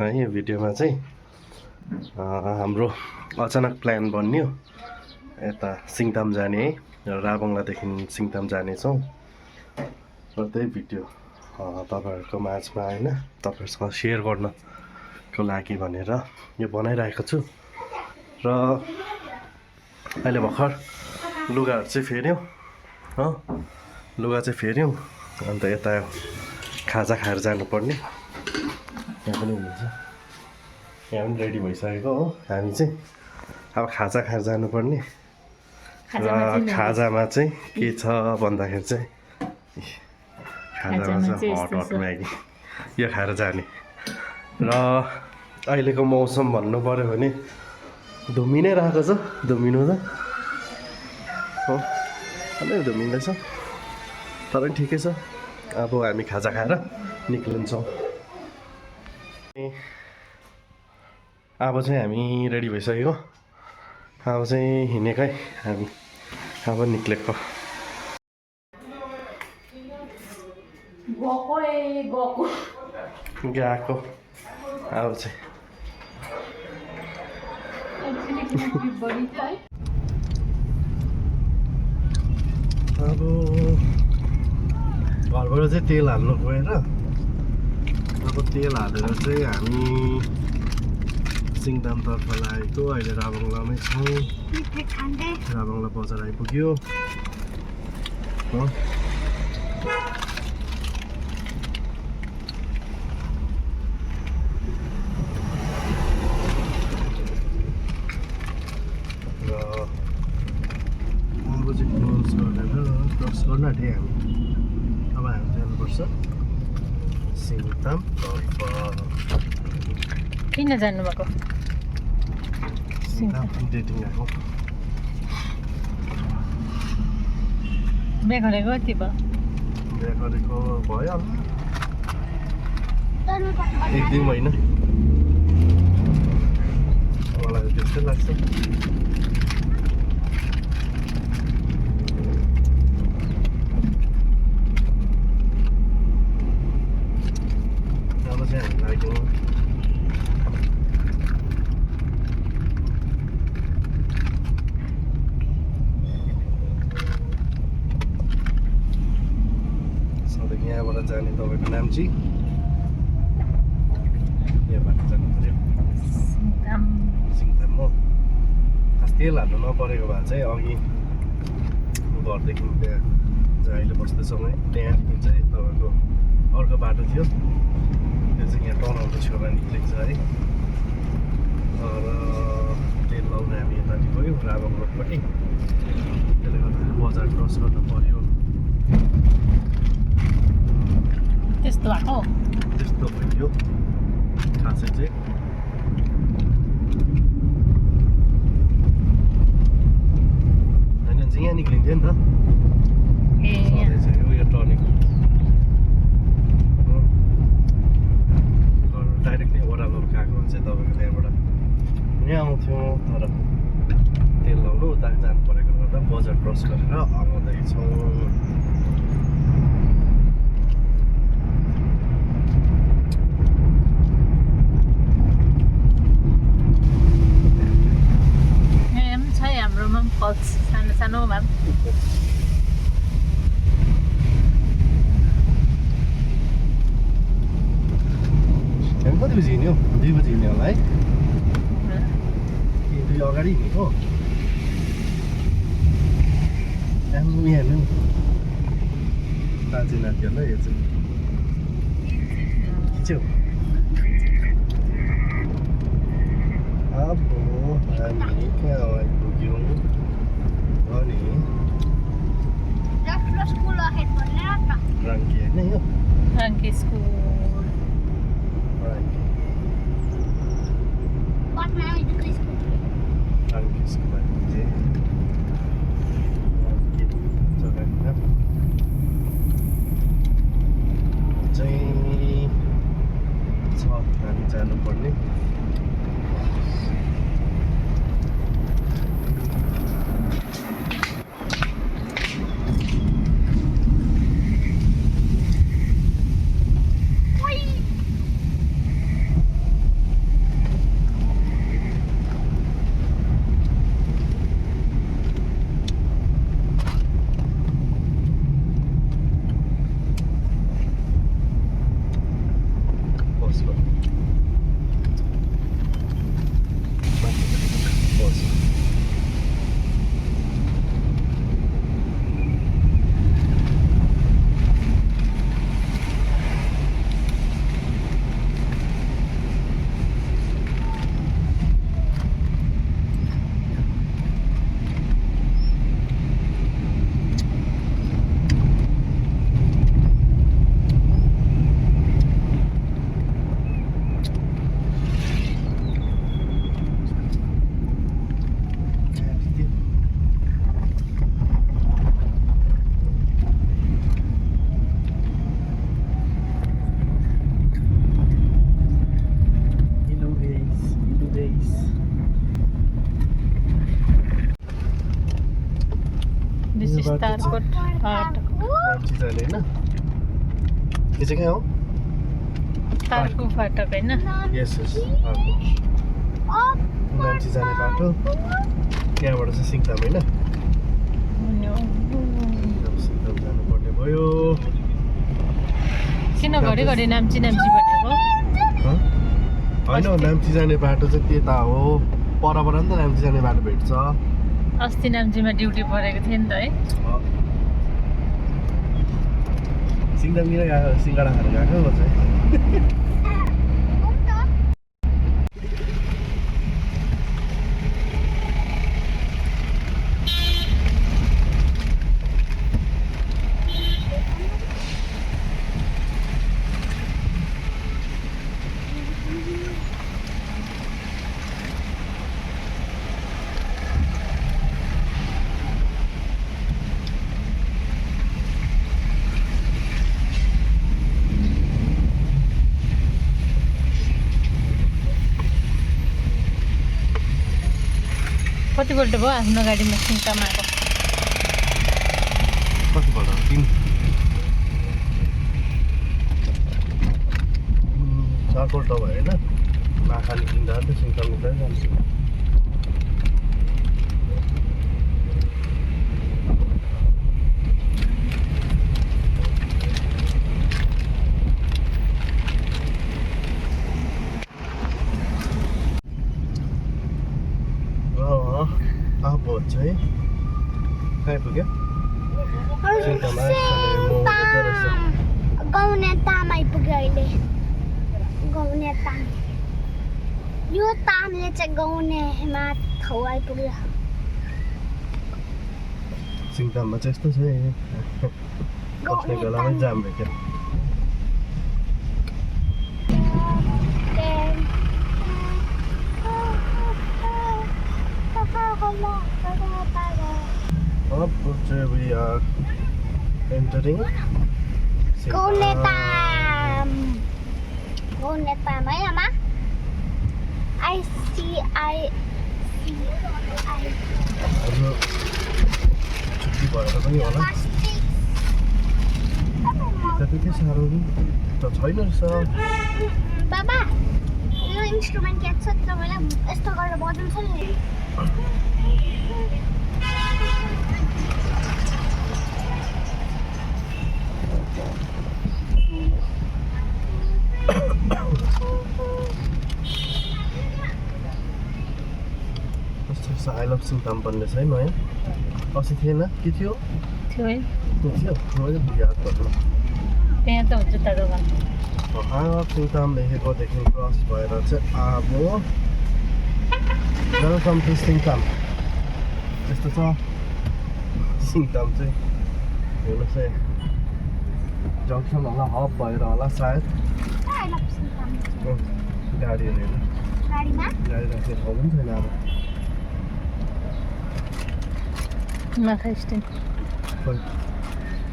है यो भिडियोमा चाहिँ हाम्रो अचानक प्लान बन्यो यता सिङताम जाने है राबङलादेखि सिङताम जानेछौँ र त्यही भिडियो तपाईहरुको माझमा हैन तपाईहरुसँग शेयर गर्नको लागि भनेर यो बनाइरहेको छु र अहिले भर्खर लुगाहरु चाहिँ फेर्यौं हो लुगा चाहिँ फेर्यौं अन्त यता खाजा खाएर जानुपर्ने यहाँ पनि हुन्छ यहाँ पनि रेडी भइसकेको हो हामी चाहिँ अब खाजा खाएर जानुपर्ने र खाजामा चाहिँ के छ भन्दाखेरि चाहिँ खाजामा चाहिँ हट हट म्यागी यो खाएर जाने र अहिलेको मौसम भन्नु पर्यो भने धुमिनै रहेको छ धुमिनु त हो अलि धुमिँदैछ तर ठिकै छ अब हामी खाजा खाएर निक्लिन्छौँ अब चाहिँ हामी रेडी भइसकेको अब चाहिँ हिँडेकै हामी अब निक्लेको गएको अब चाहिँ अब घरबाट चाहिँ तेल हाल्नु गएर अब तेल हालेर चाहिँ हामी सिङतामतर्फ लागेको अहिले राबङलामै छौँ राबङला बजार आइपुग्यो हो र अब चाहिँ क्रस गर्न आँटे हामी अब हामी जानुपर्छ सिङतामतर्फ किन जानुभएको डेटिङ आएको बिहा गरेको कति भयो बिहा गरेको भयो एक दुई महिना मलाई त्यस्तै लाग्छ अब चाहिँ हामी लाग्यौँ यहाँबाट जाने तपाईँको नाम्ची यहाँबाट जानु पऱ्यो सिङताम हो खास तेल हाल्नु नपरेको भए चाहिँ अघि घरदेखि त्यहाँ जहाँ अहिले बस्दैछौँ है त्यहाँदेखि चाहिँ तपाईँको अर्को बाटो थियो त्यो चाहिँ यहाँ टर्नआउटको छेउमा निक्लिन्छ है र तेल लाउनु हामी यतापट्टि गयौँ राबङ रोडपट्टि त्यसले गर्दाखेरि बजार क्रस गर्नु पऱ्यो त्यस्तो भएको त्यस्तो भयो खासै चाहिँ होइन चाहिँ यहाँ निक्लिन्थ्यो नि त यो टर्निङ डाइरेक्टली ओह्रालो गएको भने चाहिँ तपाईँको त्यहाँबाट यहाँ आउँथ्यौँ तर तेल लाउनु उता जानु परेकोले गर्दा बजार क्रस गरेर आउँदैछौँ हाम्रोमा पनि फल्स सानो सानो भए हामी कति बजी हिँड्यो 2 बजी हिँड्यो होला है दुई अगाडि हिँडेको यहाँ हेर्नु नि ताजी नातिहरूलाई यो चाहिँ खिच्यौ अब हामी कहाँ आइपुग्यौँ अनि रङ्की होइन यो रङ्की स्कुल रङ्की स्कुल आइपुग्यो जग्गा चाहिँ छ हामी जानुपर्ने तारकोट फाटक नाम्ची जाने होइन यो चाहिँ कहाँ हो तारको फाटक होइन यस यस बाटो नाम्ची जाने बाटो त्यहाँबाट चाहिँ सिङताम होइन सिङताम जानुपर्ने भयो किन घरिघरि नाम्ची नाम्ची भनेको होइन नाम्ची जाने बाटो चाहिँ त्यता हो परबाट नि त नाम्ची जाने बाटो भेट्छ अस्ति नाम्चीमा ड्युटी परेको थियो नि त है सिङतामतिर गएको सिङ्गडा खाएर गएको म चाहिँ कतिपल्ट भयो आफ्नो गाडीमा सिङताम आएको कतिपल्ट 4पल्ट भयो होइन माखा निस्किँदा त सिङताम निस्किँदै जान्छु अब चाहिँ कहाँ पुग्यो गाउने ताम आइपुग्यो अहिले गाउने ताम यो तामले चाहिँ गाउनेमा ठाउँ आइपुग्यो सिङताममा चाहिँ यस्तो छ बस्ने बेलामै जाम भेट्यो Up we are entering गाउने ताम है आमा छुट्टी भएर पनि होला त्यति साह्रो त छैन रहेछ बाबा यो इन्स्ट्रुमेन्ट के छ तपाईँलाई यस्तो गरेर बजाउँछ नि आई लभ सिङताम भन्ने छ है नयाँ अस्ति थिएन के थियो थियो है थियो मैले याद गर्नु त्यहाँ त हुन्छ त दोकान आई लभ सिङताम लेखेकोदेखि क्रस भएर चाहिँ अब वेलकम टु सिङताम यस्तो छ सिङताम चाहिँ हेर्नुहोस् है जङ्सन होला हब भएर होला सायद गाडीहरू हेर्नु गाडी राख्ने ठाउँ पनि छैन अब माखा स्ट्यान्ड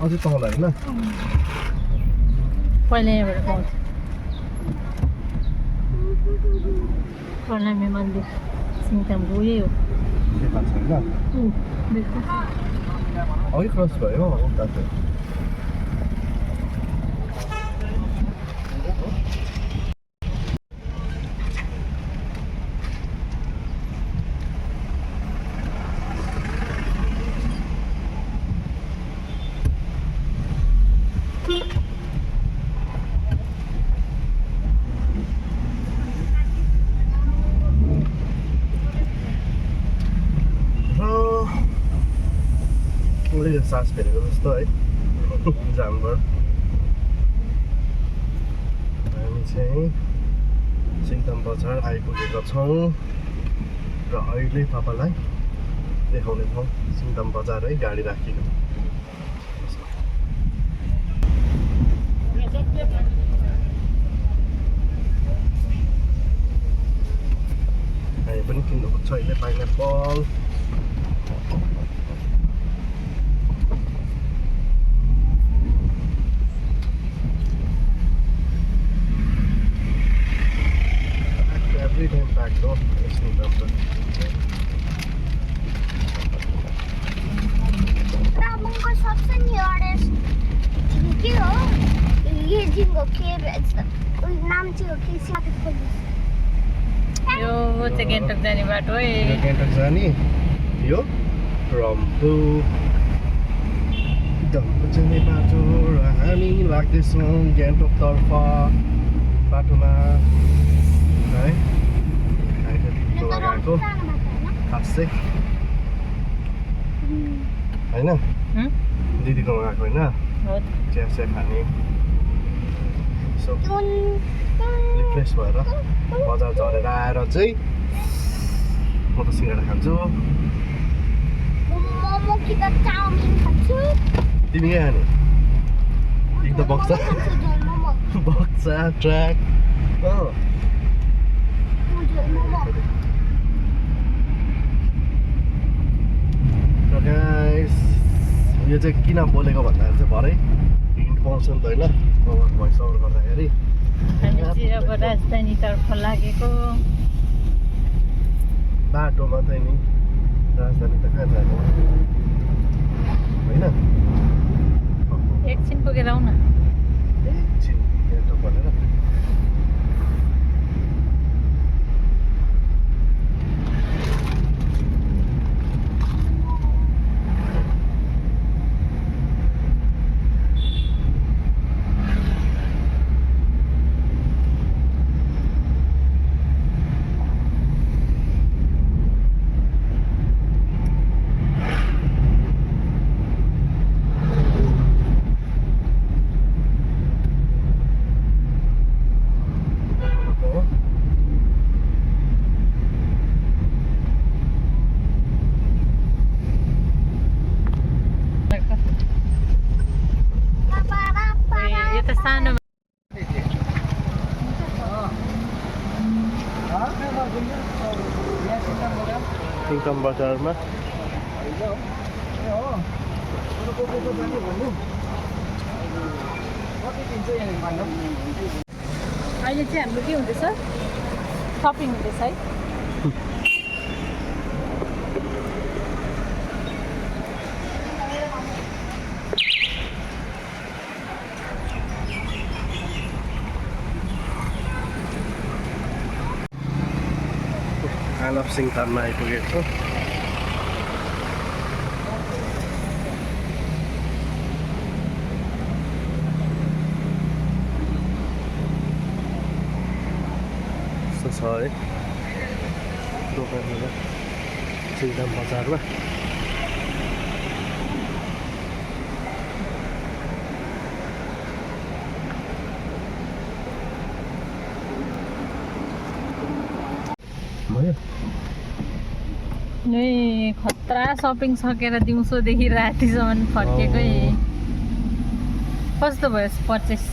अझै तल होइन पहिला यहाँबाट पाउँथ्यो प्रणामी मन्दिर सिङतामको उयो हो त्यता छैन अघि क्रस भयो उता चाहिँ सास फेरेको जस्तो है जामबाट हामी चाहिँ सिङताम बजार आइपुगेका छौँ र अहिले तपाईँलाई देखाउनेछौँ सिङताम बजार है गाडी राखिएको हामी पनि किन्नु खोज्छ अहिले pineapple every time back though, it's not that. एकछिनको के नाम चाहिँ हो कि ट्राफिक पुलिस यो चाहिँ गान्तोक जाने बाटो है यो गान्तोक जाने यो रम्फू जाने बाटो र हामी लाग्दैछौँ गान्तोकतर्फ बाटोमा है दिदीको लगाएको खास चाहिँ होइन दिदीको लगाएको होइन हो चिया चिया खाने सो रिफ्रेस भएर बजार झरेर आएर चाहिँ म त सिँगडा खान्छु मोमो कि त चाउमिन खान्छु तिमी के खाने तिमी त बक्सा मोमो बक्सा ट्र्याक मोमो र गाइस यो चाहिँ किन बोलेको भन्दाखेरि चाहिँ भरे हिन्ट पाउँछ नि त होइन भोइस ओभर गर्दाखेरि हामी चाहिँ अब राजधानीतर्फ लागेको बाटोमा चाहिँ नि राजधानी त कहाँ जाने होइन एकछिन पुगेर आउन एकछिन गान्तोक भनेर यो त सानो सिङताम बजारमा अहिले चाहिँ हाम्रो के हुँदैछ सपिङ हुँदैछ है आई लभ सिङताममा आइपुगेको छु यस्तो छ है दोकानहरू सिङताम बजारमा भयो नै खतरा सपिङ सकेर दिउँसोदेखि रातिसम्म फर्केकै कस्तो भयो पर्चेस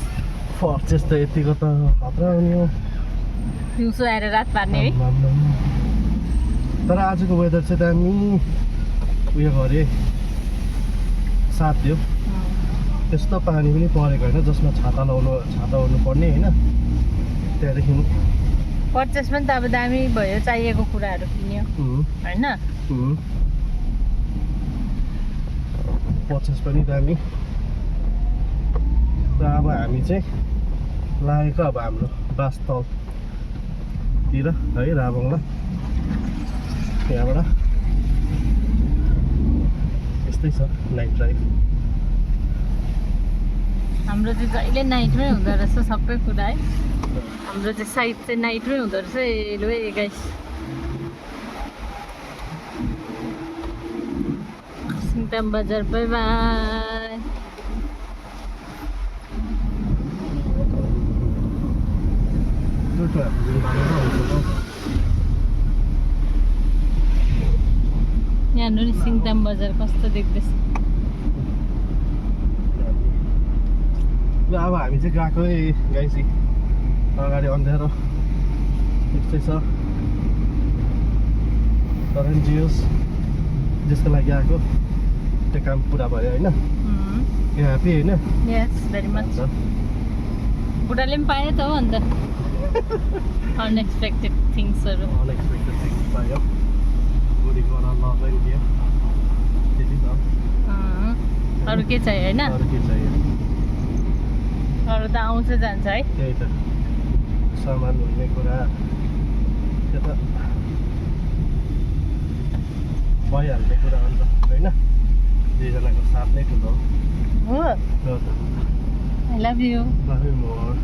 पर्चेस त यतिको त खतरा हो नि हो दिउँसो आएर रात पार्ने है तर आजको वेदर चाहिँ दामी उयो गरे साथ दियो त्यस्तो पानी पनि परेको होइन जसमा छाता ओर्नु पर्ने होइन त्यहाँदेखि पर्चेस पनि त अब दामी भयो चाहिएको कुराहरू किन्यो होइन पर्चेस पनि दामी र अब हामी चाहिँ लागेको अब हाम्रो बासतलतिर है राबङला त्यहाँबाट यस्तै छ नाइट ड्राइभ हाम्रो चाहिँ जहिले नाइटमै हुँदो रहेछ सबै कुरा है हाम्रो चाहिँ साइड चाहिँ नाइटमै हुँदो रहेछ लु है गाइस सिङताम बजार बाई बाई यहाँ हेर्नु नि सिङताम बजार कस्तो देख्दैछ ल अब हामी चाहिँ गएकै गाइसी अगाडि अँध्यारो यस्तै छ तर नि जियोस् जसको लागि आएको त्यो काम पुरा भयो होइन ह्याप्पी होइन यस भेरी मच बुढाले पनि पायो त हो अन्त अनएक्सपेक्टेड थिङ्सहरू अनएक्सपेक्टेड थिङ्स पायो गोली गर्न नजाइन दियो त्यति त अरू के चाहियो होइन अरू के चाहियो अरू त आउँछ जान्छ है। त्यही त सामान भन्ने कुरा त्यो त भइहाल्ने कुरा अन्त होइन दुईजनाको साथ नै ठुलो हो हो त I love you love you more